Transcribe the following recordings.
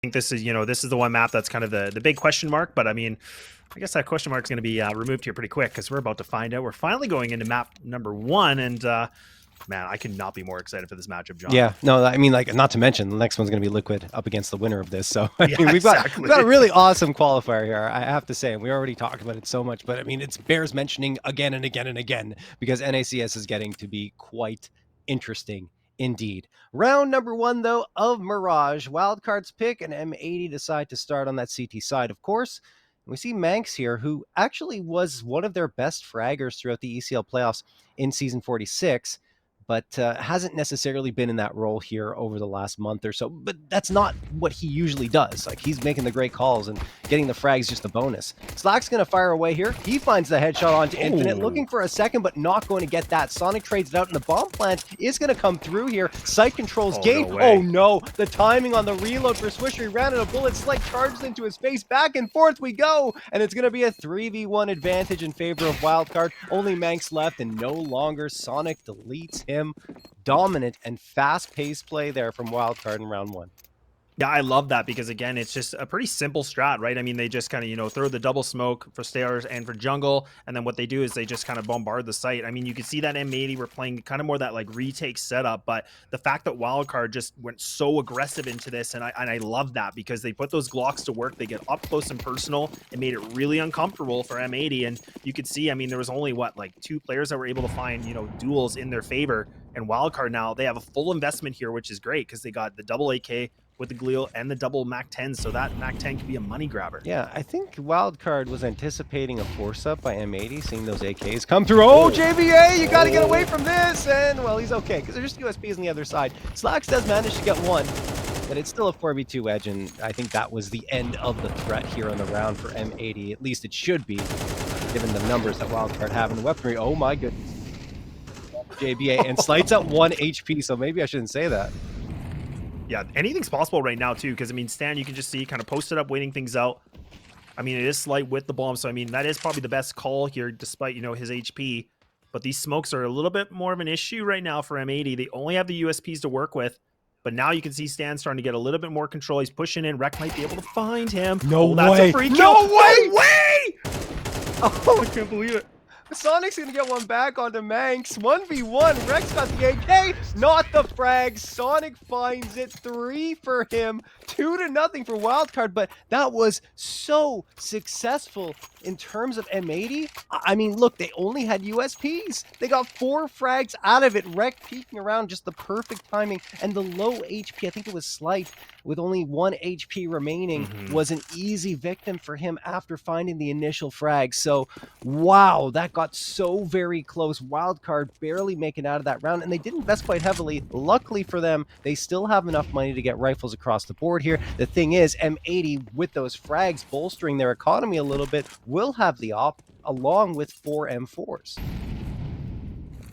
think this is, this is the one map that's kind of the big question mark. But I mean, I guess that question mark is going to be removed here pretty quick because we're about to find out. We're finally going into map number 1, and man, I could not be more excited for this matchup, John. Yeah, no, I mean, like, not to mention the next one's going to be Liquid up against the winner of this. So I mean, we've got a really awesome qualifier here, I have to say. And we already talked about it so much, but I mean, it bears mentioning again and again and again because NACS is getting to be quite interesting indeed. Round number 1, though, of Mirage. Wildcard's pick and M80 decide to start on that CT side, of course. We see Manx here, who actually was one of their best fraggers throughout the ECL playoffs in Season 46, but hasn't necessarily been in that role here over the last month or so. But that's not what he usually does. Like, he's making the great calls and getting the frags just a bonus. Slack's going to fire away here. He finds the headshot onto Infinite, looking for a second, but not going to get that. Sonic trades it out, and the bomb plant is going to come through here. Sight controls Gate. Oh, no. The timing on the reload for Swisher. He ran out of bullets. Slight charges into his face. Back and forth we go. And it's going to be a 3v1 advantage in favor of Wildcard. Only Manx left, and no longer Sonic deletes him. Dominant and fast-paced play there from Wildcard in round 1. Yeah, I love that because, again, it's just a pretty simple strat, right? I mean, they just kind of, throw the double smoke for stairs and for jungle, and then what they do is they just kind of bombard the site. I mean, you can see that M80 were playing kind of more that, like, retake setup, but the fact that Wildcard just went so aggressive into this, and I love that because they put those Glocks to work. They get up close and personal. It made it really uncomfortable for M80, and you could see, I mean, there was only, like 2 players that were able to find, duels in their favor, and Wildcard now, they have a full investment here, which is great because they got the double AK with the Gleel and the double MAC-10, so that MAC-10 could be a money grabber. Yeah, I think Wildcard was anticipating a force-up by M80, seeing those AKs come through. Oh, JVA, you got to get away from this! And, well, he's okay, because there's just USPs on the other side. Slacks does manage to get one, but it's still a 4v2 edge, and I think that was the end of the threat here on the round for M80. At least it should be, given the numbers that Wildcard have in the weaponry. Oh, my goodness. JBA, and Slight's at 1 HP, so maybe I shouldn't say that. Yeah, anything's possible right now, too, because, I mean, Stan, you can just see kind of posted up, waiting things out. I mean, it is Slight with the bomb, so, I mean, that is probably the best call here, despite, his HP. But these smokes are a little bit more of an issue right now for M80. They only have the USPs to work with, but now you can see Stan starting to get a little bit more control. He's pushing in. Rec might be able to find him. No way. That's a free kill. No way! Oh, I can't believe it. Sonic's gonna get one back onto Manx. 1v1. Rex got the AK, not the frag. Sonic finds it. 3 for him. 2-0 for Wildcard, but that was so successful in terms of M80. I mean, look, they only had USPs. They got 4 frags out of it. Rec peeking around, just the perfect timing, and the low HP, I think it was Slight, with only 1 HP remaining, was an easy victim for him after finding the initial frag. So, wow, that got so very close. Wildcard barely making out of that round, and they did invest quite heavily. Luckily for them, they still have enough money to get rifles across the board here. The thing is, M80, with those frags bolstering their economy a little bit, will have the op along with 4 M4s.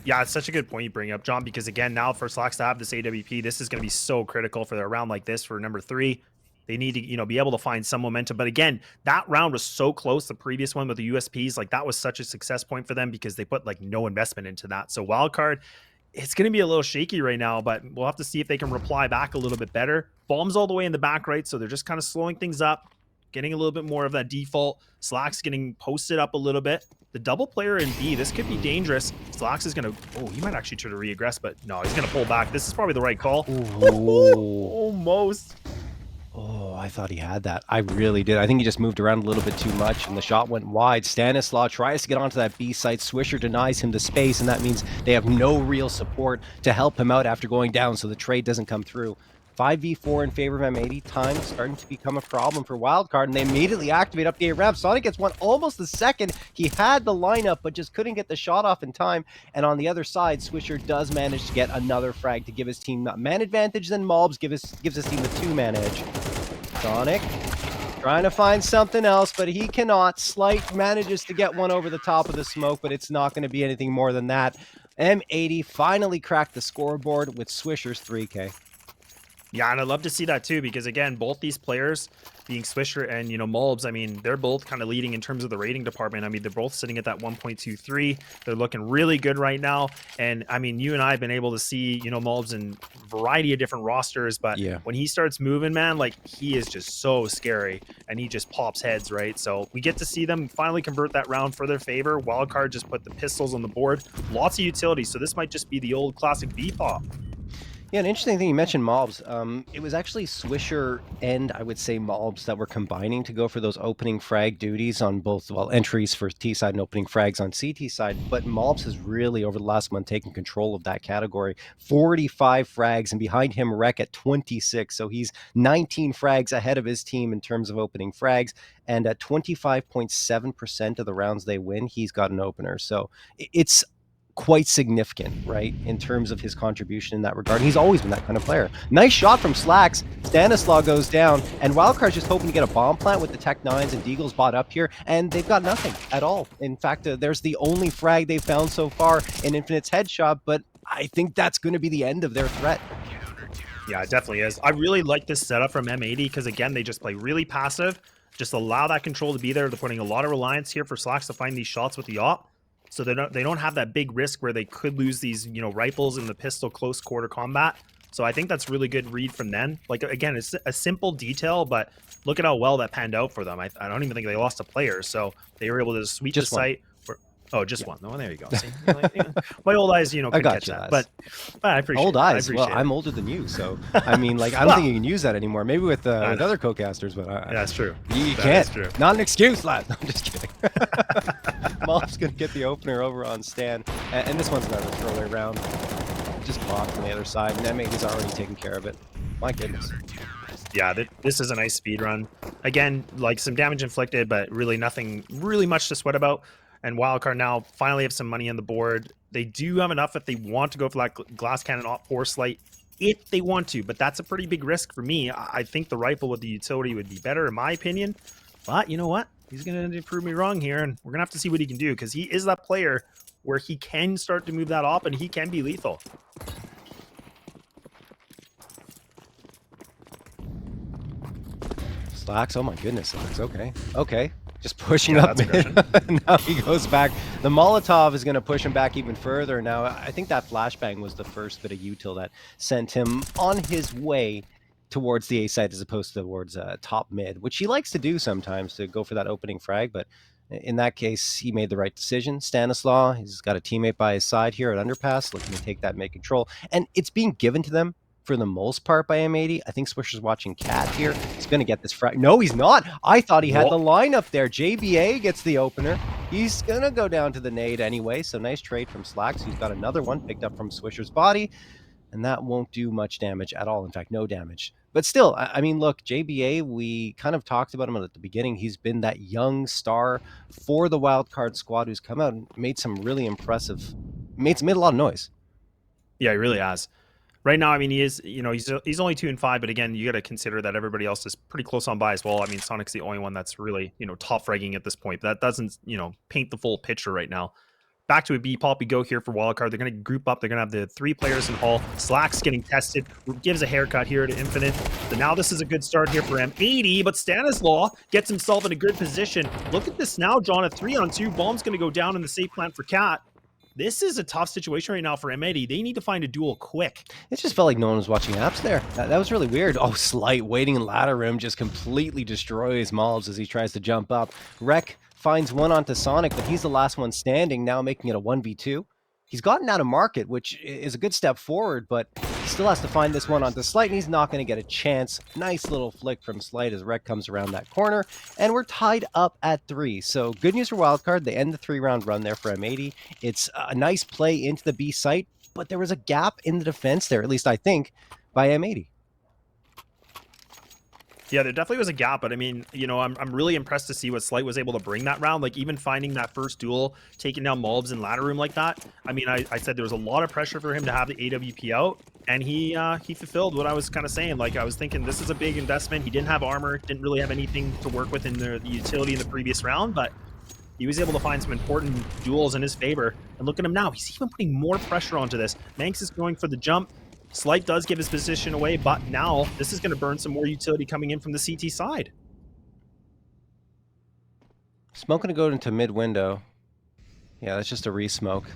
Yeah, it's such a good point you bring up, John, because, again, now for Slacks to have this AWP, this is going to be so critical for their round like this for number 3. They need to, be able to find some momentum. But again, that round was so close. The previous one with the USPs, like, that was such a success point for them because they put, like, no investment into that. So Wildcard, it's going to be a little shaky right now, but we'll have to see if they can reply back a little bit better. Bombs all the way in the back, right? So they're just kind of slowing things up, getting a little bit more of that default. Slacks getting posted up a little bit. The double player in B, this could be dangerous. Slacks is going to, oh, he might actually try to re-aggress, but no, he's going to pull back. This is probably the right call. Almost. Oh, I thought he had that. I really did. I think he just moved around a little bit too much, and the shot went wide. Stanislaw tries to get onto that B site. Swisher denies him the space, and that means they have no real support to help him out after going down, so the trade doesn't come through. 5v4 in favor of M80. Time starting to become a problem for Wildcard, and they immediately activate up the A ramp. Sonic gets one almost the second. He had the lineup, but just couldn't get the shot off in time. And on the other side, Swisher does manage to get another frag to give his team a man advantage. Then Mobs gives his team the 2-man edge. Sonic trying to find something else, but he cannot. Slight manages to get one over the top of the smoke, but it's not going to be anything more than that. M80 finally cracked the scoreboard with Swisher's 3K. Yeah, and I'd love to see that too, because again, both these players, being Swisher and Mulbs, I mean, they're both kind of leading in terms of the rating department. I mean, they're both sitting at that 1.23. They're looking really good right now. And I mean, you and I have been able to see Mulbs in a variety of different rosters, but Yeah. when he starts moving, man, like he is just so scary and he just pops heads, right? So we get to see them finally convert that round for their favor. Wildcard just put the pistols on the board, lots of utility. So this might just be the old classic V-pop. Yeah, an interesting thing you mentioned mobs. It was actually Swisher and I would say mobs that were combining to go for those opening frag duties on both, well, entries for T side and opening frags on CT side. But mobs has really over the last month taken control of that category. 45 frags, and behind him Rec at 26. So he's 19 frags ahead of his team in terms of opening frags. And at 25.7% of the rounds they win, he's got an opener. So it's quite significant, right, in terms of his contribution in that regard. He's always been that kind of player. Nice shot from Slacks. Stanislaw goes down, and Wildcard's just hoping to get a bomb plant with the Tech 9s and Deagle's bought up here, and they've got nothing at all. In fact, there's the only frag they've found so far in Infinite's headshot, but I think that's going to be the end of their threat. Yeah, it definitely is. I really like this setup from M80 because, again, they just play really passive, just allow that control to be there. They're putting a lot of reliance here for Slacks to find these shots with the op. So they don't have that big risk where they could lose these, rifles in the pistol close quarter combat. So I think that's really good read from them. Like, again, it's a simple detail, but look at how well that panned out for them. I don't even think they lost a player. So they were able to sweep the site. Oh, just one. Oh, there you go. See? My old eyes, couldn't catch that. But I appreciate old eyes. I appreciate I'm older than you, so I mean, like, I don't think you can use that anymore. Maybe with other co-casters, but that's true. You can't. True. Not an excuse, lad. No, I'm just kidding. Mob's gonna get the opener over on Stan, and this one's another throwaway round. Just blocked on the other side, and M80's already taken care of it. My goodness. Yeah, this is a nice speed run. Again, like some damage inflicted, but really nothing really much to sweat about. And Wildcard now finally have some money on the board. They do have enough if they want to go for that glass cannon op or slight if they want to, but that's a pretty big risk for me. I think the rifle with the utility would be better in my opinion, but you know what? He's going to prove me wrong here, and we're going to have to see what he can do because he is that player where he can start to move that op and he can be lethal. Slacks, oh my goodness, Slacks, okay. Just pushing up mid. Now he goes back. The Molotov is going to push him back even further. Now, I think that flashbang was the first bit of util that sent him on his way towards the A side as opposed to towards top mid, which he likes to do sometimes to go for that opening frag. But in that case, he made the right decision. Stanislaw, he's got a teammate by his side here at Underpass, looking to take that mid control. And it's being given to them for the most part by M80. I think Swisher's watching Cat here. He's going to get this frag. No, he's not. I thought he had the lineup there. JBA gets the opener. He's going to go down to the nade anyway. So nice trade from Slacks. He's got another one picked up from Swisher's body. And that won't do much damage at all. In fact, no damage. But still, I mean, look, JBA, we kind of talked about him at the beginning. He's been that young star for the Wildcard squad who's come out and made some really impressive, made a lot of noise. Yeah, he really has. Right now, I mean, he is, he's only 2-5, but again, you got to consider that everybody else is pretty close on by as well. I mean, Sonic's the only one that's really, top fragging at this point. That doesn't, paint the full picture right now. Back to a B-pop we go here for Wildcard. They're going to group up. They're going to have the 3 players in Hall. Slacks getting tested. Gives a haircut here to Infinite. So now this is a good start here for M80, but Stanislaw gets himself in a good position. Look at this now, John. A 3-on-2. Bomb's going to go down in the safe plant for Cat. This is a tough situation right now for M80. They need to find a duel quick. It just felt like no one was watching apps there. That was really weird. Oh, Slight waiting in ladder room just completely destroys Mobs as he tries to jump up. Rec finds one onto Sonic, but he's the last one standing, now making it a 1v2. He's gotten out of market, which is a good step forward, but he still has to find this one onto Slight, and he's not going to get a chance. Nice little flick from Slight as Rec comes around that corner, and we're tied up at 3. So good news for Wildcard. They end the 3-round run there for M80. It's a nice play into the B site, but there was a gap in the defense there, at least I think, by M80. Yeah, there definitely was a gap, but I mean, I'm really impressed to see what Slight was able to bring that round. Like, even finding that first duel, taking down Mobs in ladder room like that. I mean, I said there was a lot of pressure for him to have the AWP out, and he fulfilled what I was kind of saying. Like, I was thinking this is a big investment. He didn't have armor, didn't really have anything to work with in the utility in the previous round, but he was able to find some important duels in his favor. And look at him now. He's even putting more pressure onto this. Manx is going for the jump. Slight does give his position away, but now this is going to burn some more utility coming in from the CT side. Smoke going to go into mid window. Yeah, that's just a re-smoke.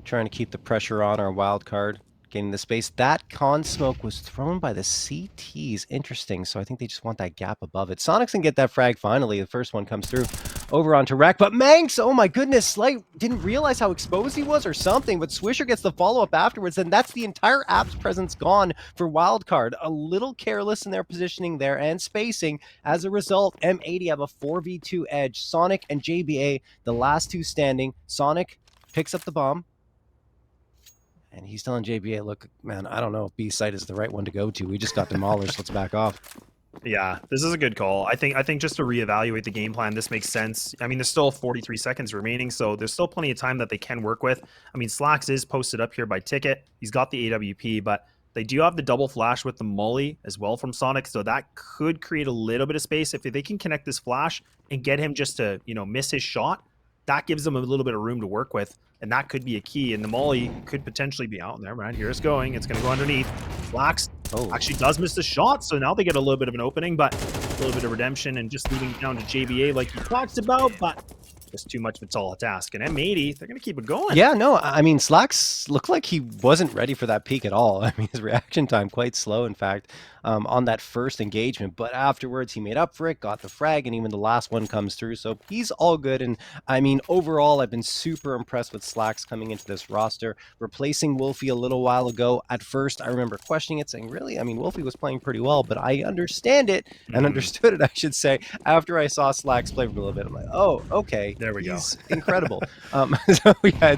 Trying to keep the pressure on our wild card. Gaining the space. That con smoke was thrown by the CTs. Interesting. So I think they just want that gap above it. Sonic's can get that frag finally. The first one comes through. Over onto Rec. But Manx, oh my goodness, Slight didn't realize how exposed he was or something. But Swisher gets the follow-up afterwards. And that's the entire app's presence gone for Wildcard. A little careless in their positioning there and spacing. As a result, M80 have a 4v2 edge. Sonic and JBA, the last two standing. Sonic picks up the bomb. And he's telling JBA, look, man, I don't know if B site is the right one to go to. We just got demolished. Let's back off. Yeah, this is a good call. I think just to reevaluate the game plan, this makes sense. I mean, there's still 43 seconds remaining, so there's still plenty of time that they can work with. I mean, Slacks is posted up here by Ticket. He's got the AWP, but they do have the double flash with the Molly as well from Sonic, so that could create a little bit of space. If they can connect this flash and get him just to, miss his shot, that gives them a little bit of room to work with, and that could be a key. And the Molly could potentially be out there, right? Here it's going. It's going to go underneath. Flax actually does miss the shot, so now they get a little bit of an opening, but a little bit of redemption and just leaving it down to JBA like you talked about, but just too much of a tall task. And M80, they're going to keep it going. Yeah, no, I mean, Slacks looked like he wasn't ready for that peak at all. I mean, his reaction time quite slow, in fact, on that first engagement. But afterwards, he made up for it, got the frag, and even the last one comes through. So he's all good. And I mean, overall, I've been super impressed with Slacks coming into this roster. Replacing Wolfie a little while ago. At first, I remember questioning it, saying, really? I mean, Wolfie was playing pretty well, but I understand it and understood it, I should say, after I saw Slacks play for a little bit. I'm like, oh, okay. There we go. He's incredible. So yeah,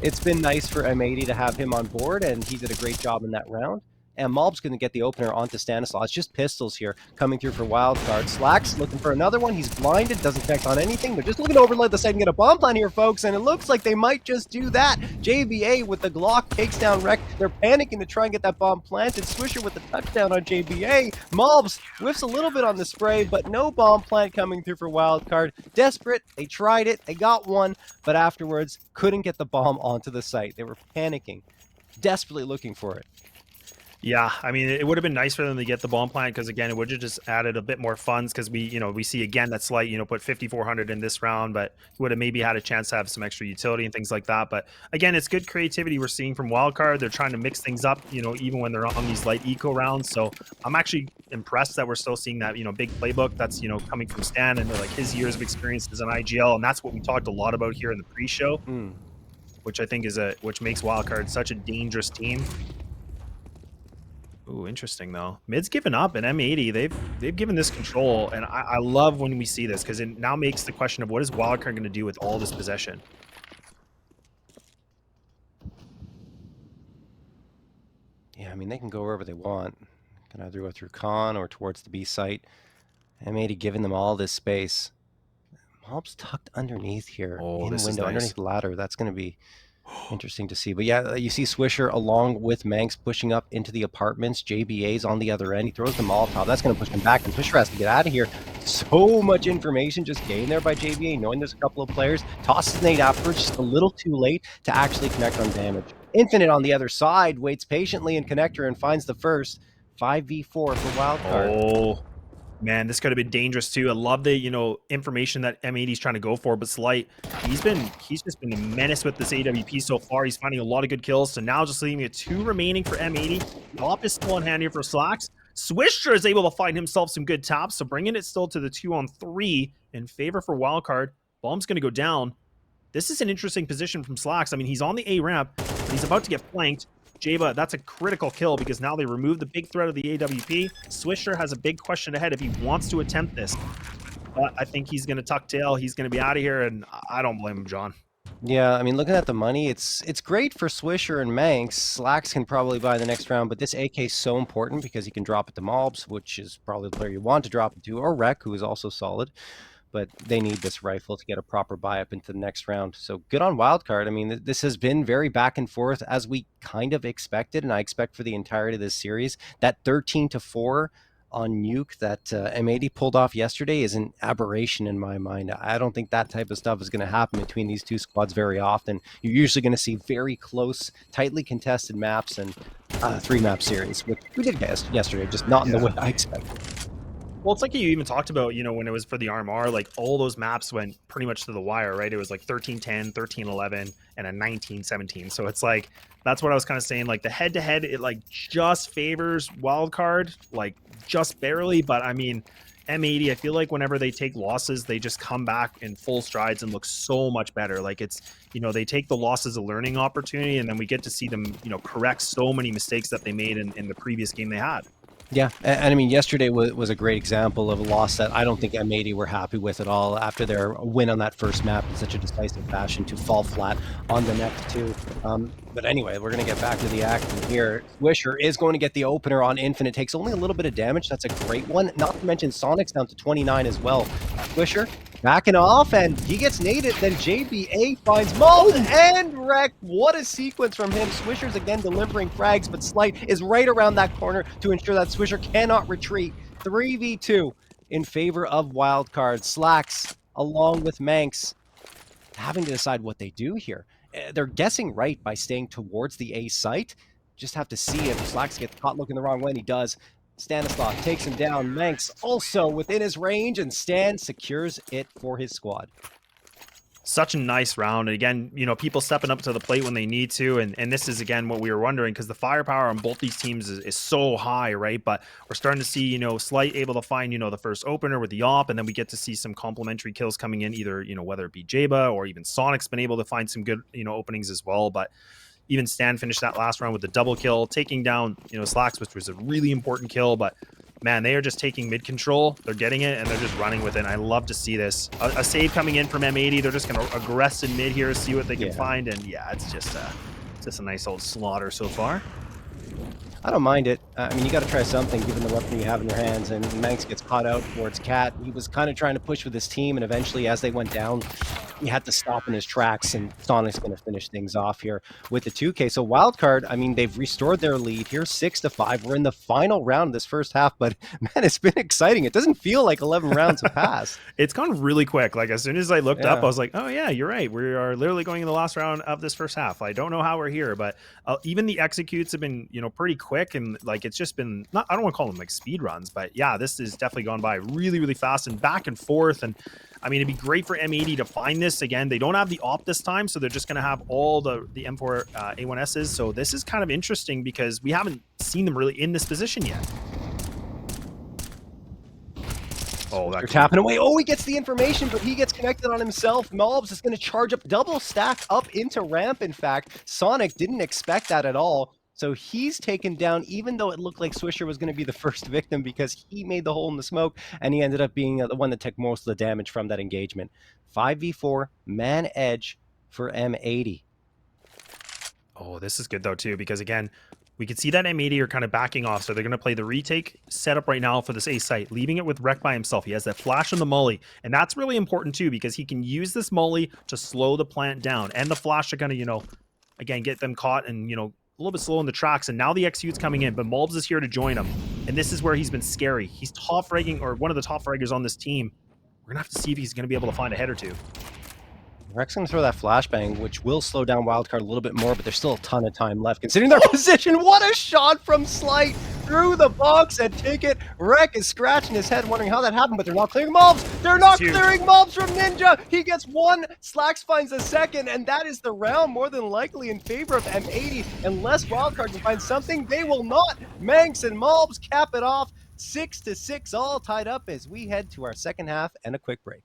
it's been nice for M80 to have him on board, and he did a great job in that round. And Malb's going to get the opener onto Stanislaw. It's just pistols here coming through for Wildcard. Slacks looking for another one. He's blinded, doesn't connect on anything. They're just looking to overload the site and get a bomb plan here, folks. And it looks like they might just do that. JBA with the Glock takes down Rec. They're panicking to try and get that bomb planted. Swisher with the touchdown on JBA. Malbs whiffs a little bit on the spray, but no bomb plant coming through for Wildcard. Desperate. They tried it. They got one, but afterwards couldn't get the bomb onto the site. They were panicking, desperately looking for it. Yeah, I mean, it would have been nice for them to get the bomb plant because, again, it would have just added a bit more funds because we see, again, that Slight, put 5,400 in this round, but would have maybe had a chance to have some extra utility and things like that. But, again, it's good creativity we're seeing from Wildcard. They're trying to mix things up, even when they're on these light eco rounds. So I'm actually impressed that we're still seeing that, big playbook that's, coming from Stan and like his years of experience as an IGL. And that's what we talked a lot about here in the pre-show, which I think which makes Wildcard such a dangerous team. Ooh, interesting though. Mid's given up, and M80 they've given this control, and I love when we see this because it now makes the question of what is Wildcard going to do with all this possession. Yeah, I mean they can go wherever they want. Can either go through Con or towards the B site. M80 giving them all this space. Mob's tucked underneath here in the window, underneath the ladder. That's going to be interesting to see. But yeah, you see Swisher along with Manx pushing up into the apartments. JBA's on the other end. He throws the Molotov. That's going to push him back, and Swisher has to get out of here. So much information just gained there by JBA, knowing there's a couple of players. Tosses the nade afterwards, just a little too late to actually connect on damage. Infinite on the other side waits patiently in connector and finds the first. 5v4 for Wildcard. Oh, man, this could have been dangerous too. I love the information that M80's trying to go for, but Slight, he's just been a menace with this AWP so far. He's finding a lot of good kills, so now just leaving it 2 remaining for M80. Top is still on hand here for Slacks. Swisher is able to find himself some good taps, so bringing it still to the 2-on-3 in favor for Wildcard. Bomb's going to go down. This is an interesting position from Slacks. I mean, he's on the A ramp, but he's about to get flanked. Jaba, that's a critical kill because now they remove the big threat of the AWP. Swisher has a big question ahead if he wants to attempt this. But I think he's going to tuck tail. He's going to be out of here, and I don't blame him, John. Yeah, I mean, looking at the money, it's great for Swisher and Manx. Slacks can probably buy the next round, but this AK is so important because he can drop it to Mobs, which is probably the player you want to drop it to, or Rec, who is also solid. But they need this rifle to get a proper buy up into the next round. So good on Wildcard. I mean, this has been very back and forth as we kind of expected, and I expect for the entirety of this series. That 13-4 on Nuke that M80 pulled off yesterday is an aberration in my mind. I don't think that type of stuff is going to happen between these two squads very often. You're usually going to see very close, tightly contested maps, and 3-map series, which we did yesterday, just not in the way I expected. Well, it's like you even talked about, when it was for the RMR, like all those maps went pretty much to the wire, right? It was like 13-10, 13-11, and a 19-17. So it's like, that's what I was kind of saying. Like the head-to-head, it like just favors Wildcard, like just barely. But I mean, M80, I feel like whenever they take losses, they just come back in full strides and look so much better. Like it's, they take the loss as a learning opportunity, and then we get to see them, correct so many mistakes that they made in the previous game they had. Yeah, and I mean, yesterday was a great example of a loss that I don't think M80 were happy with at all after their win on that first map in such a decisive fashion to fall flat on the next two. But anyway, we're going to get back to the action here. Swisher is going to get the opener on Infinite. Takes only a little bit of damage. That's a great one. Not to mention Sonic's down to 29 as well. Swisher backing off, and he gets naded. Then JBA finds Mold and Wreck. What a sequence from him. Swisher's again delivering frags, but Slight is right around that corner to ensure that Swisher cannot retreat. 3v2 in favor of Wildcard. Slacks, along with Manx, having to decide what they do here. They're guessing right by staying towards the A site. Just have to see if Slacks gets caught looking the wrong way, and he does. Stanislav takes him down. Manx also within his range, and Stan secures it for his squad. Such a nice round. And again, people stepping up to the plate when they need to. And this is, again, what we were wondering, because the firepower on both these teams is so high, right? But we're starting to see, Slight able to find, the first opener with the op, and then we get to see some complementary kills coming in, either, whether it be Jaba or even Sonic's been able to find some good, openings as well. But even Stan finished that last round with the double kill, taking down, Slacks, which was a really important kill. But man, they are just taking mid control. They're getting it, and they're just running with it. And I love to see this. A save coming in from M80. They're just going to aggress in mid here, see what they can find. And yeah, it's just a nice old slaughter so far. I don't mind it. I mean, you got to try something given the weapon you have in your hands. And Manx gets caught out towards Cat. He was kind of trying to push with his team, and eventually, as they went down, he had to stop in his tracks. And Sonic's going to finish things off here with the 2K. So Wildcard, I mean, they've restored their lead here, 6-5. We're in the final round of this first half, but man, it's been exciting. It doesn't feel like 11 rounds have passed. It's gone really quick. Like as soon as I looked up, I was like, oh yeah, you're right. We are literally going in the last round of this first half. I don't know how we're here, but even the executes have been, pretty quick, and like it's just been not. I don't want to call them like speed runs, but yeah, this has definitely gone by really, really fast and back and forth. And I mean, it'd be great for M80 to find this again. They don't have the op this time, so they're just going to have all the M4 A1Ss. So this is kind of interesting because we haven't seen them really in this position yet. Oh, they're tapping away. Oh, he gets the information, but he gets connected on himself. Mobs is going to charge up, double stack up into ramp, in fact. Sonic didn't expect that at all. So he's taken down, even though it looked like Swisher was going to be the first victim because he made the hole in the smoke, and he ended up being the one that took most of the damage from that engagement. 5v4, man edge for M80. Oh, this is good, though, too, because, again, we can see that M80 are kind of backing off, so they're going to play the retake setup right now for this A site, leaving it with Wreck by himself. He has that flash on the molly, and that's really important, too, because he can use this molly to slow the plant down, and the flash to kind of, again, get them caught and, a little bit slow in the tracks. And now the execute's coming in, but Mulbs is here to join him, and this is where he's been scary. He's top fragging, or one of the top fraggers on this team. We're going to have to see if he's going to be able to find a head or two. Rex going to throw that flashbang, which will slow down Wildcard a little bit more, but there's still a ton of time left considering their position. What a shot from Slight through the box and Ticket. Rex is scratching his head wondering how that happened, but they're not clearing mobs. They're not clearing mobs from Ninja. He gets one, Slacks finds a second, and that is the round more than likely in favor of M80. Unless Wildcard can find something, they will not. Manx and mobs cap it off. 6-6 all tied up as we head to our second half and a quick break.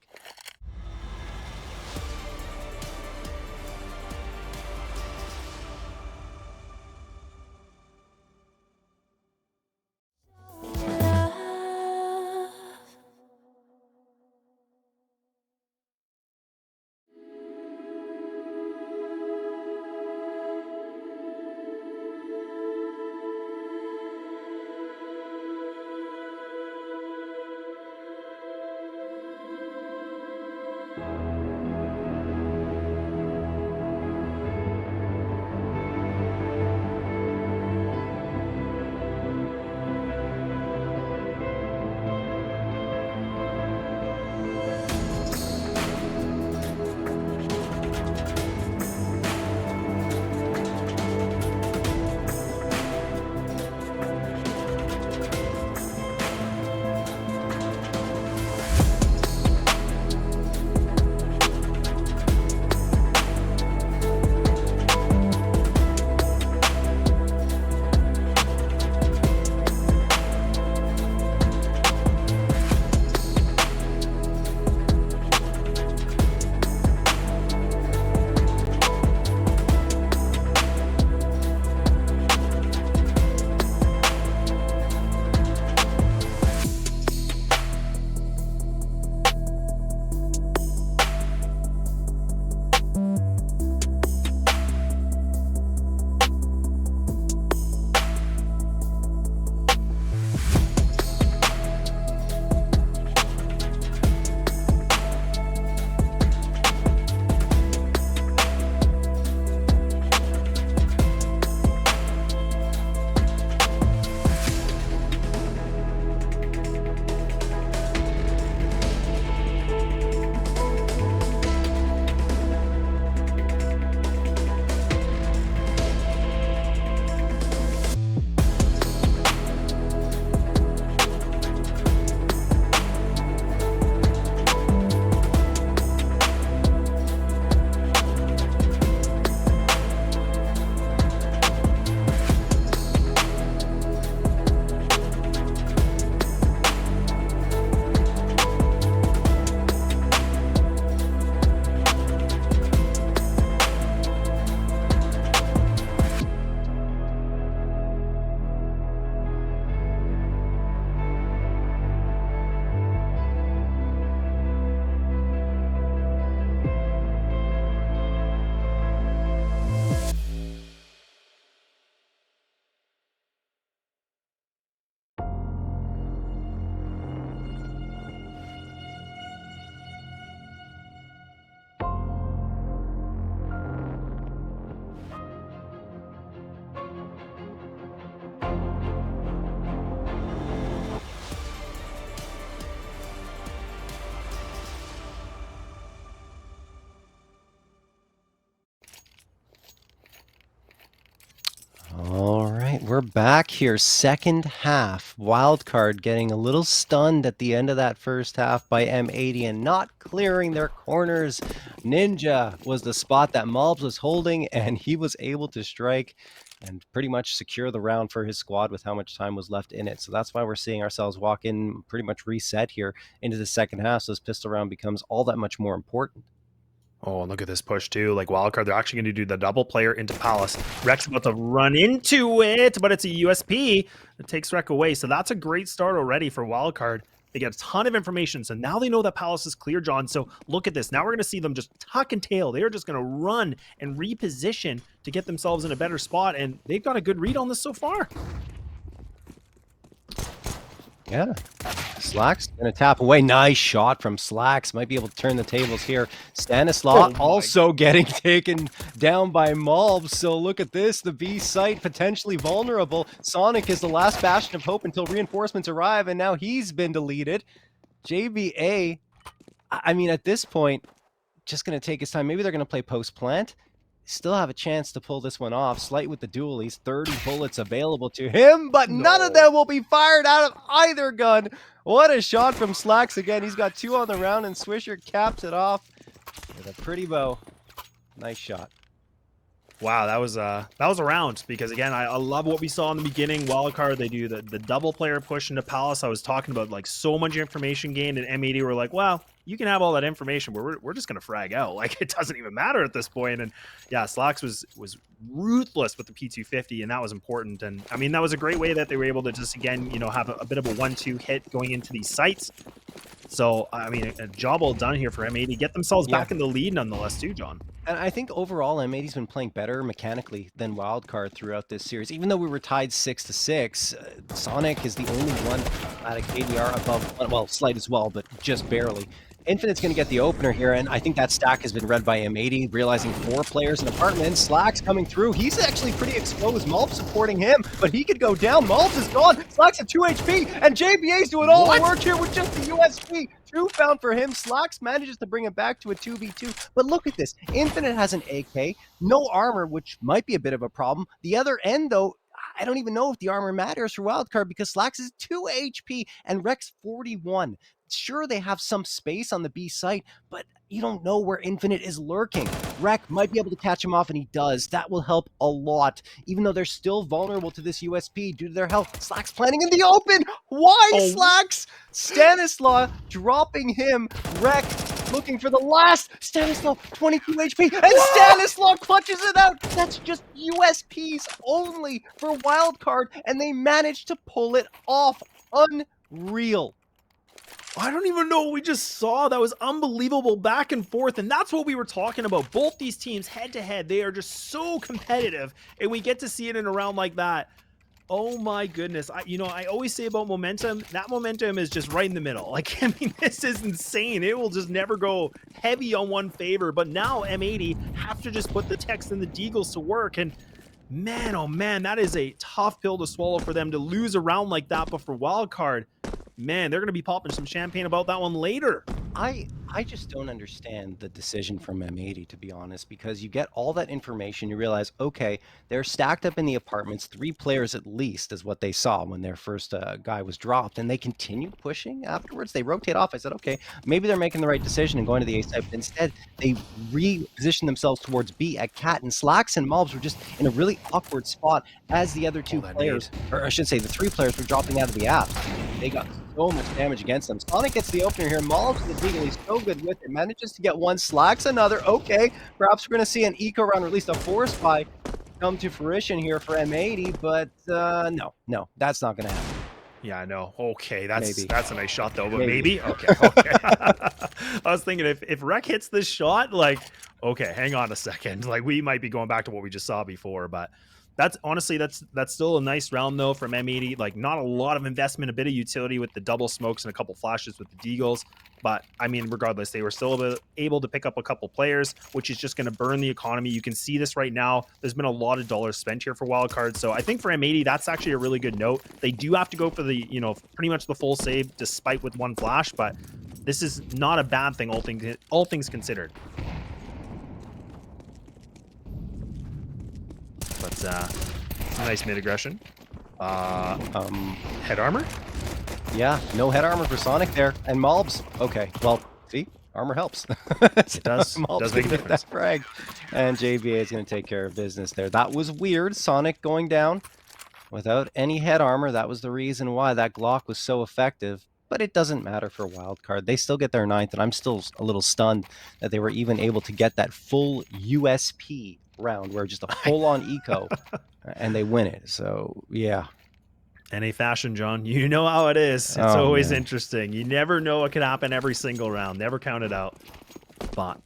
we're back here, second half. Wildcard getting a little stunned at the end of that first half by M80 and not clearing their corners. Ninja was the spot that Mobs was holding, and he was able to strike and pretty much secure the round for his squad with how much time was left in it. So that's why we're seeing ourselves walk in pretty much reset here into the second half. So this pistol round becomes all that much more important. Oh, and look at this push too. Like Wildcard, they're actually going to do the double player into Palace. Rek's about to run into it, but it's a USP that takes Rek away. So that's a great start already for Wildcard. They get a ton of information. So now they know that Palace is clear, John. So look at this. Now we're going to see them just tuck and tail. They're just going to run and reposition to get themselves in a better spot. And they've got a good read on this so far. Yeah. Slacks gonna tap away. Nice shot from Slacks. Might be able to turn the tables here. Stanislaw also getting taken down by Mobs. So look at this. The B site potentially vulnerable. Sonic is the last bastion of hope until reinforcements arrive, and now he's been deleted. JBA, I mean, at this point, just gonna take his time. Maybe they're gonna play post plant. Still have a chance to pull this one off. Slight with the dualies, 30 bullets available to him, but none of them will be fired out of either gun. What a shot from Slacks again. He's got 2 on the round, and Swisher caps it off with a pretty bow. Nice shot. Wow, that was a round, because again, I love what we saw in the beginning. Wildcard, they do the double player push into Palace. I was talking about like so much information gained, and M80 were like, well, you can have all that information, but we're just gonna frag out. Like, it doesn't even matter at this point. And yeah, Slacks was ruthless with the P250, and that was important. And I mean, that was a great way that they were able to just, again, you know, have a bit of a 1-2 hit going into these sites. So I mean, a job well done here for M80. Get themselves back in the lead nonetheless too, John. And I think overall M80's been playing better mechanically than Wildcard throughout this series. Even though we were tied 6-6, Sonic is the only one at a KDR above, well, Slight as well, but just barely. Infinite's going to get the opener here, and I think that stack has been read by M80, realizing 4 players in apartment. Slack's coming through. He's actually pretty exposed. Malb supporting him, but he could go down. Malbs is gone. Slack's at 2 HP, and JBA's doing all the work here with just the USP. 2 found for him. Slacks manages to bring it back to a 2v2. But look at this. Infinite has an AK, no armor, which might be a bit of a problem. The other end, though, I don't even know if the armor matters for Wildcard, because Slacks is 2 HP and Rek's 41. Sure, they have some space on the B site, but you don't know where Infinite is lurking. Rek might be able to catch him off, and he does. That will help a lot, even though they're still vulnerable to this USP due to their health. Slacks planning in the open. Why Slacks? Stanislaw dropping him. Rek looking for the last. Stanislaw, 22 HP, and Stanislaw clutches it out. That's just USPs only for Wildcard, and they managed to pull it off. Unreal. I don't even know what we just saw. That was unbelievable back and forth, and that's what we were talking about. Both these teams head to head, they are just so competitive, and we get to see it in a round like that. Oh my goodness. I always say about momentum, that momentum is just right in the middle. Like, I mean, this is insane. It will just never go heavy on one favor, but now M80 have to just put the Tex and the Deagles to work, and man, oh man, that is a tough pill to swallow for them to lose a round like that. But for Wildcard, man, they're going to be popping some champagne about that one later. I just don't understand the decision from M80, to be honest, because you get all that information, you realize, okay, they're stacked up in the apartments, 3 players at least is what they saw when their first guy was dropped, and they continue pushing afterwards. They rotate off. I said, okay, maybe they're making the right decision and going to the A site, but instead they reposition themselves towards B at Cat, and Slacks and Mobs were just in a really awkward spot as the other 2 players, or I should say the 3 players, were dropping out of the app. They got so much damage against them. Sonic gets the opener here. Mobs with the Deagle, he's so good with it. Manages to get 1, Slacks another. Okay, perhaps we're going to see an eco round, or at least a force buy, come to fruition here for M80, but no, that's not going to happen. Yeah, I know. Okay, that's a nice shot though, but maybe. Okay. I was thinking if Rek hits this shot, like, okay, hang on a second. Like, we might be going back to what we just saw before, but that's honestly, that's still a nice round though from M80. Like, not a lot of investment, a bit of utility with the double smokes and a couple flashes with the Deagles. But I mean, regardless, they were still able to pick up a couple players, which is just going to burn the economy. You can see this right now. There's been a lot of dollars spent here for Wildcard. So I think for M80, that's actually a really good note. They do have to go for the, pretty much the full save, despite with 1 flash. But this is not a bad thing, all things considered. But nice mid aggression. Head armor? Yeah, no head armor for Sonic there. And Mobs. Okay, well, see? Armor helps. It does. Mobs Does make a can get difference. that frag. And JBA is going to take care of business there. That was weird. Sonic going down without any head armor. That was the reason why that Glock was so effective. But it doesn't matter for Wildcard. They still get their 9th, and I'm still a little stunned that they were even able to get that full USP round, where just a full-on eco, and they win it. So, yeah. NA fashion, John. You know how it is. It's always interesting. You never know what could happen every single round. Never count it out. But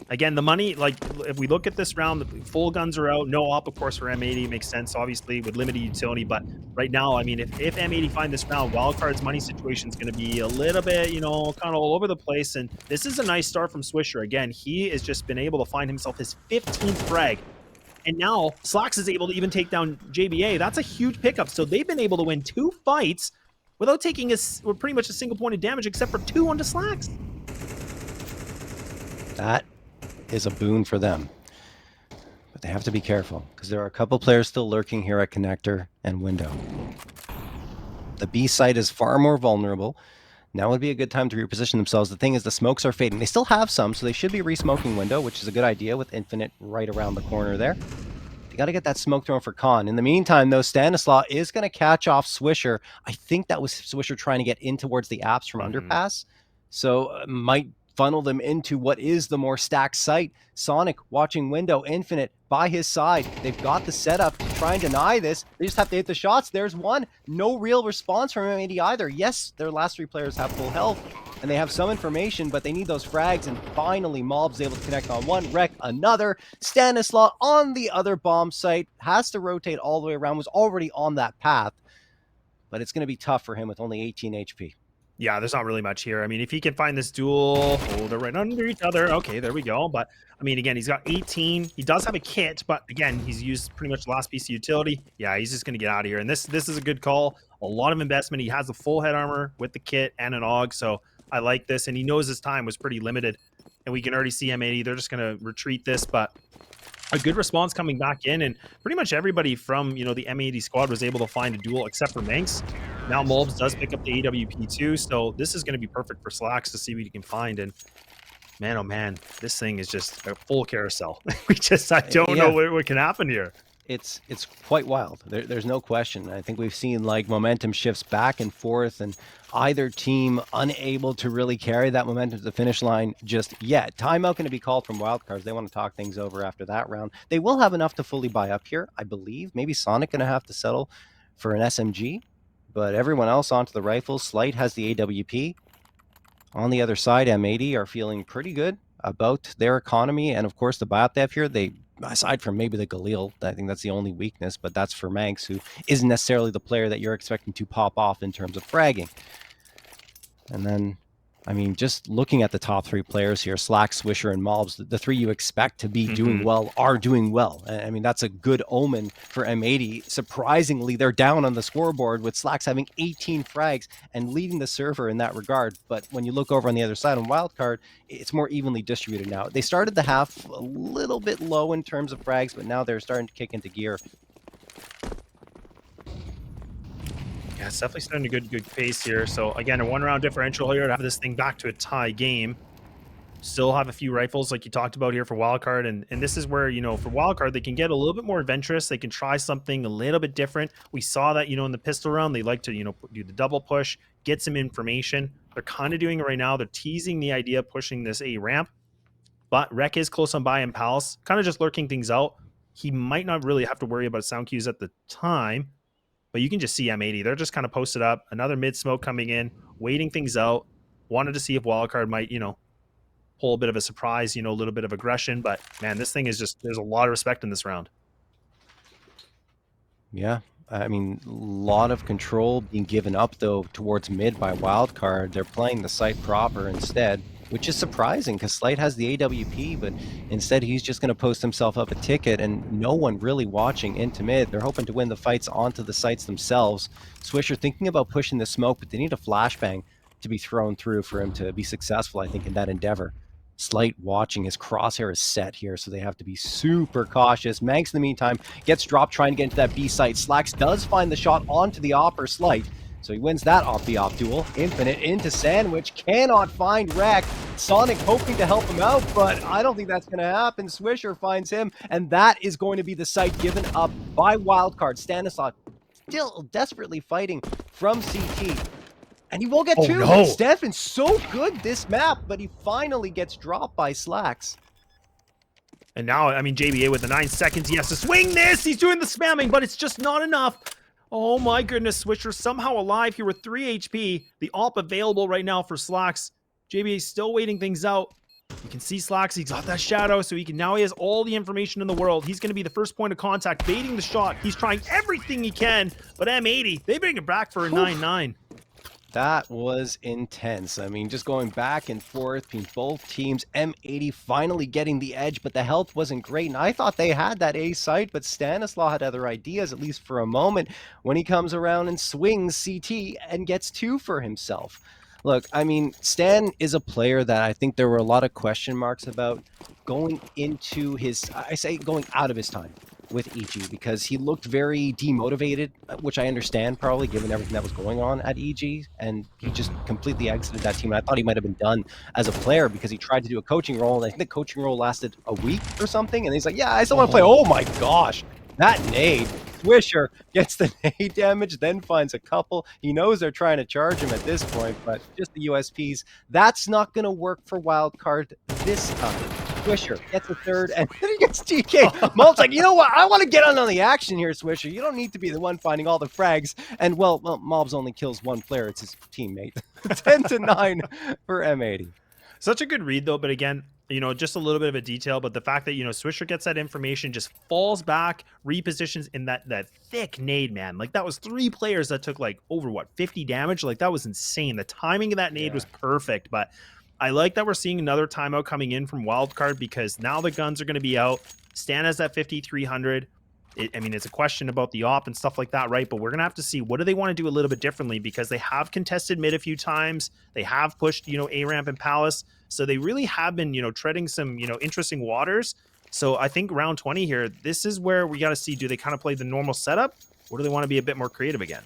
again, the money, like if we look at this round, the full guns are out. No op, of course, for M80 makes sense, obviously, with limited utility. But right now, I mean, if M80 find this round, Wildcard's money situation is going to be a little bit, you know, kind of all over the place. And this is a nice start from Swisher. Again, he has just been able to find himself his 15th frag. And now Slacks is able to even take down JBA. That's a huge pickup. So they've been able to win 2 fights without taking pretty much a single point of damage, except for 2 onto Slacks. That is a boon for them. But they have to be careful, because there are a couple players still lurking here at Connector and Window. The B site is far more vulnerable. Now would be a good time to reposition themselves. The thing is, the smokes are fading. They still have some, so they should be re-smoking Window, which is a good idea with Infinite right around the corner there. You got to get that smoke thrown for Khan. In the meantime, though, Stanislaw is going to catch off Swisher. I think that was Swisher trying to get in towards the apps from Underpass. So might funnel them into what is the more stacked site. Sonic watching Window, Infinite by his side. They've got the setup to try and deny this. They just have to hit the shots. There's one. No real response from M80 either. Yes, their last 3 players have full health, and they have some information, but they need those frags, and finally Mob's able to connect on one, wreck another. Stanislaw on the other bomb site, has to rotate all the way around, was already on that path, but it's going to be tough for him with only 18 HP. Yeah, there's not really much here. I mean, if he can find this duel, oh, they're right under each other. Okay, there we go. But, I mean, again, he's got 18. He does have a kit, but, again, he's used pretty much the last piece of utility. Yeah, he's just going to get out of here. And this is a good call. A lot of investment. He has the full head armor with the kit and an AUG, so I like this. And he knows his time was pretty limited. And we can already see M80. They're just going to retreat this, but a good response coming back in, and pretty much everybody from, you know, the M80 squad was able to find a duel except for Manx. Now Mulbs does pick up the AWP too, so this is going to be perfect for Slacks to see what he can find. And man, oh man, this thing is just a full carousel. I don't know what can happen here. It's quite wild. There's no question. I think we've seen like momentum shifts back and forth, and either team unable to really carry that momentum to the finish line just yet. Timeout going to be called from Wildcards. They want to talk things over after that round. They will have enough to fully buy up here, I believe. Maybe Sonic going to have to settle for an SMG, but everyone else onto the rifles. Slight has the AWP. On the other side, M80 are feeling pretty good about their economy, and of course the buy up they have here, aside from maybe the Galil, I think that's the only weakness, but that's for Manx, who isn't necessarily the player that you're expecting to pop off in terms of fragging. And then, I mean, just looking at the top 3 players here, Slack, Swisher, and Mobs, the 3 you expect to be doing well are doing well. I mean, that's a good omen for M80. Surprisingly, they're down on the scoreboard with Slacks having 18 frags and leading the server in that regard. But when you look over on the other side on Wildcard, it's more evenly distributed now. They started the half a little bit low in terms of frags, but now they're starting to kick into gear. Yeah, it's definitely starting a good pace here. So again, a 1-round differential here to have this thing back to a tie game. Still have a few rifles like you talked about here for Wildcard, and this is where, you know, for Wildcard they can get a little bit more adventurous. They can try something a little bit different. We saw that, you know, in the pistol round they like to, you know, do the double push, get some information. They're kind of doing it right now. They're teasing the idea of pushing this A ramp, but Rek is close on by and Palace, kind of just lurking things out. He might not really have to worry about sound cues at the time. But you can just see M80. They're just kind of posted up. Another mid smoke coming in, waiting things out. Wanted to see if Wildcard might, you know, pull a bit of a surprise, you know, a little bit of aggression. But, man, this thing is just, there's a lot of respect in this round. Yeah. I mean, a lot of control being given up, though, towards mid by Wildcard. They're playing the site proper instead, which is surprising because Slight has the AWP, but instead he's just going to post himself up a ticket and no one really watching into mid. They're hoping to win the fights onto the sites themselves. Swisher thinking about pushing the smoke, but they need a flashbang to be thrown through for him to be successful, I think, in that endeavor. Slight watching his crosshair is set here, so they have to be super cautious. Manx, in the meantime, gets dropped trying to get into that B site. Slacks does find the shot onto the opper Slight, so he wins that off the op duel. Infinite into Sandwich, cannot find Wreck. Sonic hoping to help him out, but I don't think that's going to happen. Swisher finds him, and that is going to be the site given up by Wildcard. Stanislav still desperately fighting from CT. And he will get two. No. Stefan's so good this map, but he finally gets dropped by Slacks. And now, I mean, JBA with the 9 seconds, he has to swing this. He's doing the spamming, but it's just not enough. Oh my goodness, Swisher somehow alive here with 3 HP. The AWP available right now for Slacks. JBA still waiting things out. You can see Slacks, he's got that shadow, so now he has all the information in the world. He's going to be the first point of contact, baiting the shot. He's trying everything he can, but M80, they bring it back for a 9-9. That was intense. I mean, just going back and forth between both teams. M80 finally getting the edge, but the health wasn't great. And I thought they had that A site, but Stanislaw had other ideas, at least for a moment, when he comes around and swings CT and gets 2 for himself. Look, I mean, Stan is a player that I think there were a lot of question marks about going into his, going out of his time with EG, because he looked very demotivated, which I understand probably given everything that was going on at EG, and he just completely exited that team. And I thought he might have been done as a player because he tried to do a coaching role, and I think the coaching role lasted a week or something, and he's like, yeah, I still want to play. Oh my gosh, that nade. Swisher gets the nade damage, then finds a couple. He knows they're trying to charge him at this point, but just the USPs. That's not going to work for Wildcard this time. Swisher gets a third, and then he gets TK. Mul's like, you know what? I want to get on the action here, Swisher. You don't need to be the one finding all the frags. And, well, Mobs only kills one player. It's his teammate. 10-9 for M80. Such a good read, though, but again, you know, just a little bit of a detail, but the fact that, you know, Swisher gets that information, just falls back, repositions in that thick nade, man. Like, that was 3 players that took, like, over, 50 damage? Like, that was insane. The timing of that nade was perfect, but I like that we're seeing another timeout coming in from Wildcard, because now the guns are going to be out. Stan has that 5,300. I mean, it's a question about the op and stuff like that, right? But we're going to have to see, what do they want to do a little bit differently, because they have contested mid a few times. They have pushed, you know, A-Ramp and Palace. So they really have been, you know, treading some, you know, interesting waters. So I think round 20 here, this is where we got to see, do they kind of play the normal setup, or do they want to be a bit more creative again?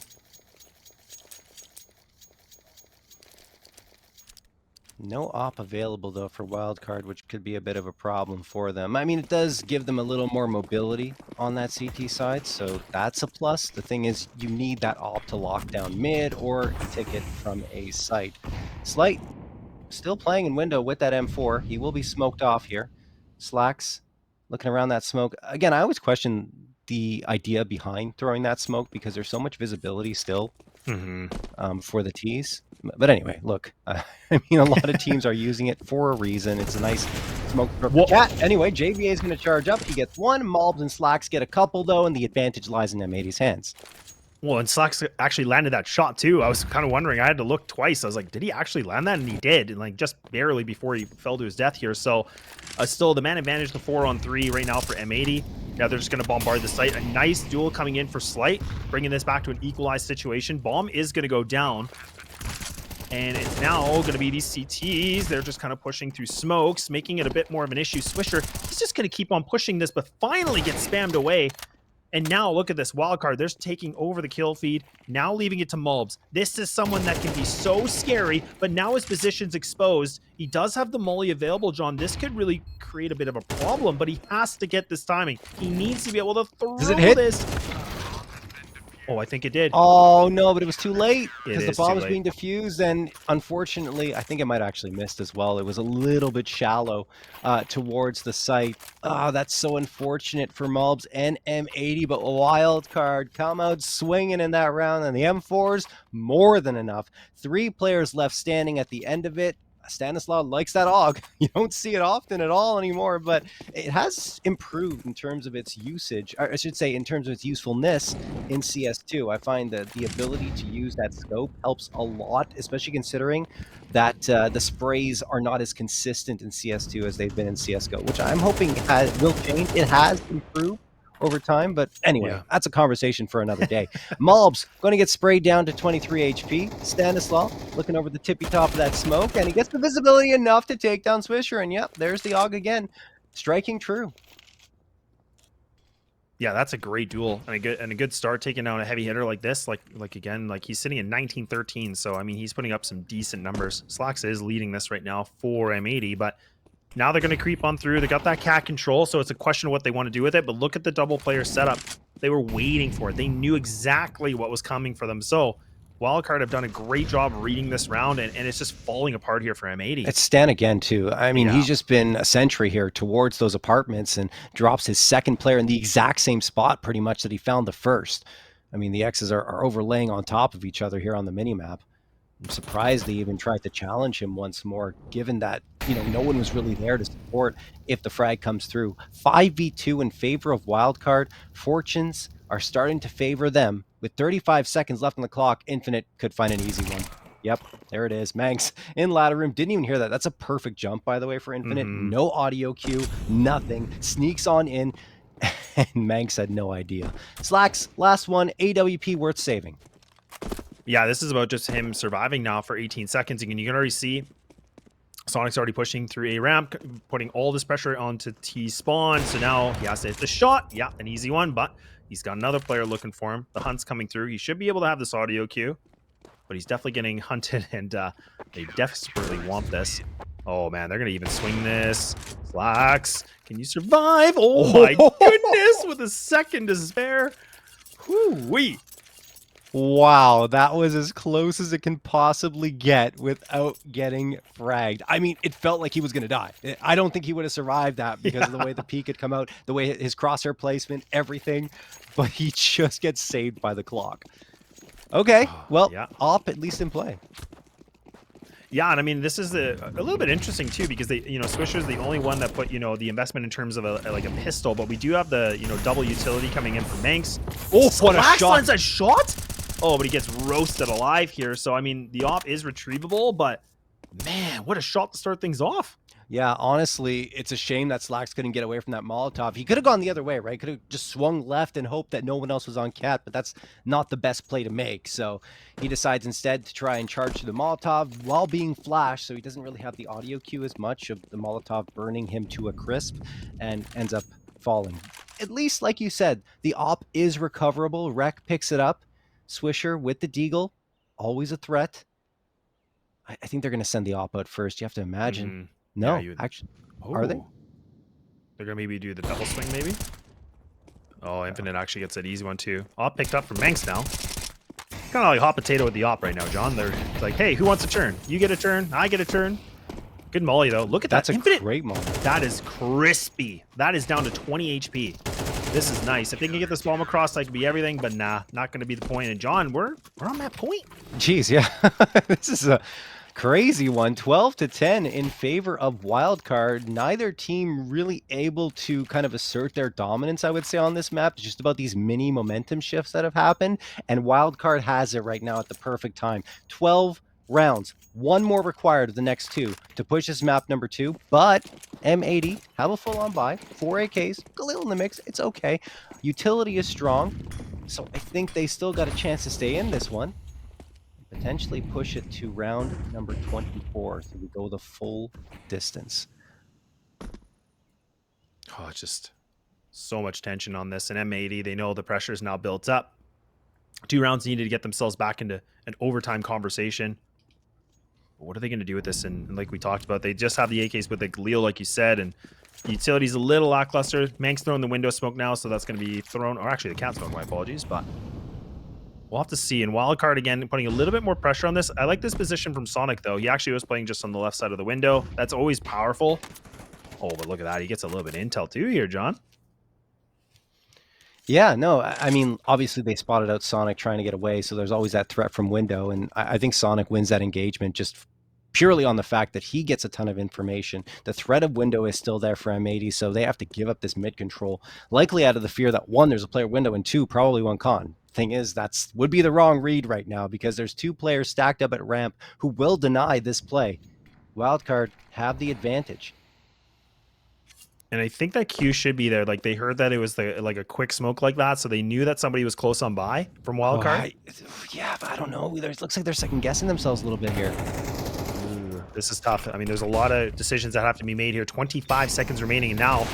No op available, though, for Wildcard, which could be a bit of a problem for them. I mean, it does give them a little more mobility on that CT side, so that's a plus. The thing is, you need that op to lock down mid or take it from a site. Slight still playing in window with that M4. He will be smoked off here. Slacks looking around that smoke. Again, I always question the idea behind throwing that smoke, because there's so much visibility still for the T's. But anyway, look, I mean, a lot of teams are using it for a reason. It's a nice smoke for chat. Anyway, JVA is going to charge up. He gets 1. Mobs and Slacks get a couple, though, and the advantage lies in M80's hands. Well, and Slacks actually landed that shot, too. I was kind of wondering. I had to look twice. I was like, did he actually land that? And he did, and like just barely before he fell to his death here. So still the man advantage, the 4-on-3 right now for M80. Now they're just going to bombard the site. A nice duel coming in for Slight, bringing this back to an equalized situation. Bomb is going to go down. And it's now going to be these CTs. They're just kind of pushing through smokes, making it a bit more of an issue. Swisher, he's just going to keep on pushing this, but finally gets spammed away. And now look at this Wildcard. They're taking over the kill feed, now leaving it to Mulbs. This is someone that can be so scary, but now his position's exposed. He does have the molly available, John. This could really create a bit of a problem, but he has to get this timing. He needs to be able to throw this. Oh, I think it did. Oh, no, but it was too late because the is bomb too was late. being diffused, and unfortunately, I think it might have actually missed as well. It was a little bit shallow towards the site. Oh, that's so unfortunate for Mulbs and M80, but Wildcard come out swinging in that round, and the M4's more than enough. 3 players left standing at the end of it. Stanislaw likes that AUG. You don't see it often at all anymore, but it has improved in terms of its usage, or I should say in terms of its usefulness in CS2. I find that the ability to use that scope helps a lot, especially considering that the sprays are not as consistent in CS2 as they've been in CSGO, which I'm hoping will change. It has improved over time. But anyway, Yeah. that's a conversation for another day. Malb's going to get sprayed down to 23 HP. Stanislaw looking over the tippy top of that smoke, and he gets the visibility enough to take down Swisher. And yep, there's the AUG again, striking true. Yeah, that's a great duel and a good start taking down a heavy hitter like this. Like again, like he's sitting at 19-13. So I mean, he's putting up some decent numbers. Slacks is leading this right now for M80, but now they're going to creep on through. They got that cat control, so it's a question of what they want to do with it. But look at the double player setup. They were waiting for it. They knew exactly what was coming for them. So Wildcard have done a great job reading this round, and it's just falling apart here for M80. It's Stan again, too. I mean, he's just been a sentry here towards those apartments and drops his second player in the exact same spot, pretty much, that he found the first. I mean, the X's are overlaying on top of each other here on the minimap. I'm surprised they even tried to challenge him once more, given that, you know, no one was really there to support if the frag comes through. 5v2 in favor of Wildcard. Fortunes are starting to favor them. With 35 seconds left on the clock, Infinite could find an easy one. Yep, there it is. Manx in ladder room. Didn't even hear that. That's a perfect jump, by the way, for Infinite. No audio cue, nothing. Sneaks on in, and Manx had no idea. Slacks, last one, AWP worth saving. Yeah, this is about just him surviving now for 18 seconds. And you can already see Sonic's already pushing through a ramp, putting all this pressure onto T-spawn. So now he has to hit the shot. Yeah, an easy one, but he's got another player looking for him. The hunt's coming through. He should be able to have this audio cue, but he's definitely getting hunted, and they desperately want this. Oh, man, they're going to even swing this. Slacks, can you survive? Oh, my goodness, with a second to spare. Whoo-wee. Wow, that was as close as it can possibly get without getting fragged. I mean, it felt like he was going to die. I don't think he would have survived that because of the way the peak had come out, the way his crosshair placement, everything. But he just gets saved by the clock. Okay, well, op at least in play. Yeah, and I mean, this is a little bit interesting too, because they, you know, Swisher's the only one that put, you know, the investment in terms of like a pistol, but we do have the, you know, double utility coming in from Manx. Oh, what a shot! Lands a shot! Oh, but he gets roasted alive here. So I mean, the op is retrievable, but man, what a shot to start things off. Yeah, honestly, it's a shame that Slacks couldn't get away from that Molotov. He could have gone the other way, right? Could have just swung left and hoped that no one else was on cat, but that's not the best play to make. So he decides instead to try and charge to the Molotov while being flashed, so he doesn't really have the audio cue as much of the Molotov burning him to a crisp and ends up falling. At least, like you said, the op is recoverable. Rec picks it up. Swisher with the Deagle, always a threat. I think they're going to send the op out first. You have to imagine. No, yeah, actually, are they? They're gonna maybe do the double swing, maybe. Oh, Infinite actually gets that easy one too. Op picked up from Manx now. Kind of like hot potato with the op right now, John. They're like, hey, who wants a turn? You get a turn. I get a turn. Good molly though. Look at that. That's a Infinite. Great molly. That is crispy. That is down to 20 HP. This is nice. If they can get this bomb across, that could be everything. But nah, not gonna be the point. And John, we're on that point. Jeez, yeah. This is a crazy one. 12-10 in favor of Wildcard. Neither team really able to kind of assert their dominance, I would say, on this map. It's just about these mini momentum shifts that have happened, and Wildcard has it right now at the perfect time. 12 rounds, one more required of the next two to push this map number 2, but M80 have a full-on buy, 4 AKs, Galil in the mix, it's okay. Utility is strong, so I think they still got a chance to stay in this one. Potentially push it to round number 24, so we go the full distance. Oh, it's just so much tension on this. And M80, they know the pressure is now built up. 2 rounds needed to get themselves back into an overtime conversation. But what are they going to do with this? And like we talked about, they just have the AKs with the Galil, like you said, and utility's a little lackluster. Manx throwing the window smoke now, so that's going to be thrown, or actually the cat smoke, my apologies, but we'll have to see. And Wildcard, again, putting a little bit more pressure on this. I like this position from Sonic, though. He actually was playing just on the left side of the window. That's always powerful. Oh, but look at that. He gets a little bit of intel, too, here, John. Yeah, no, I mean, obviously they spotted out Sonic trying to get away, so there's always that threat from window. And I think Sonic wins that engagement just purely on the fact that he gets a ton of information. The threat of window is still there for M80, so they have to give up this mid control, likely out of the fear that 1, there's a player window, and 2, probably one con. Thing is, that's would be the wrong read right now because there's 2 players stacked up at ramp who will deny this play. Wildcard have the advantage. And I think that Q should be there. Like they heard that it was like a quick smoke like that, so they knew that somebody was close on by from Wildcard. Yeah, but I don't know. It looks like they're second guessing themselves a little bit here. This is tough. I mean, there's a lot of decisions that have to be made here. 25 seconds remaining, and now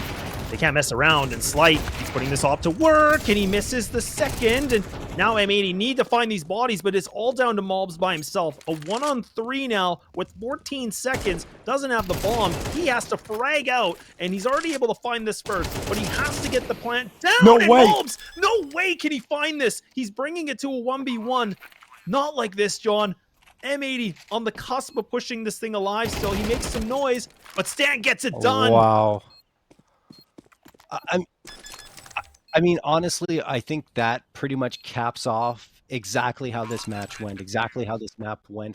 they can't mess around. And Slight, he's putting this off to work, and he misses the second. And now M80 need to find these bodies, but it's all down to Mobs by himself. A 1-on-3 now with 14 seconds. Doesn't have the bomb. He has to frag out, and he's already able to find this first, but he has to get the plant down. No way. Mobs, no way can he find this. He's bringing it to a 1v1. Not like this, John. M80 on the cusp of pushing this thing alive still. He makes some noise, but Stan gets it done. Wow. I mean, honestly, I think that pretty much caps off exactly how this match went, exactly how this map went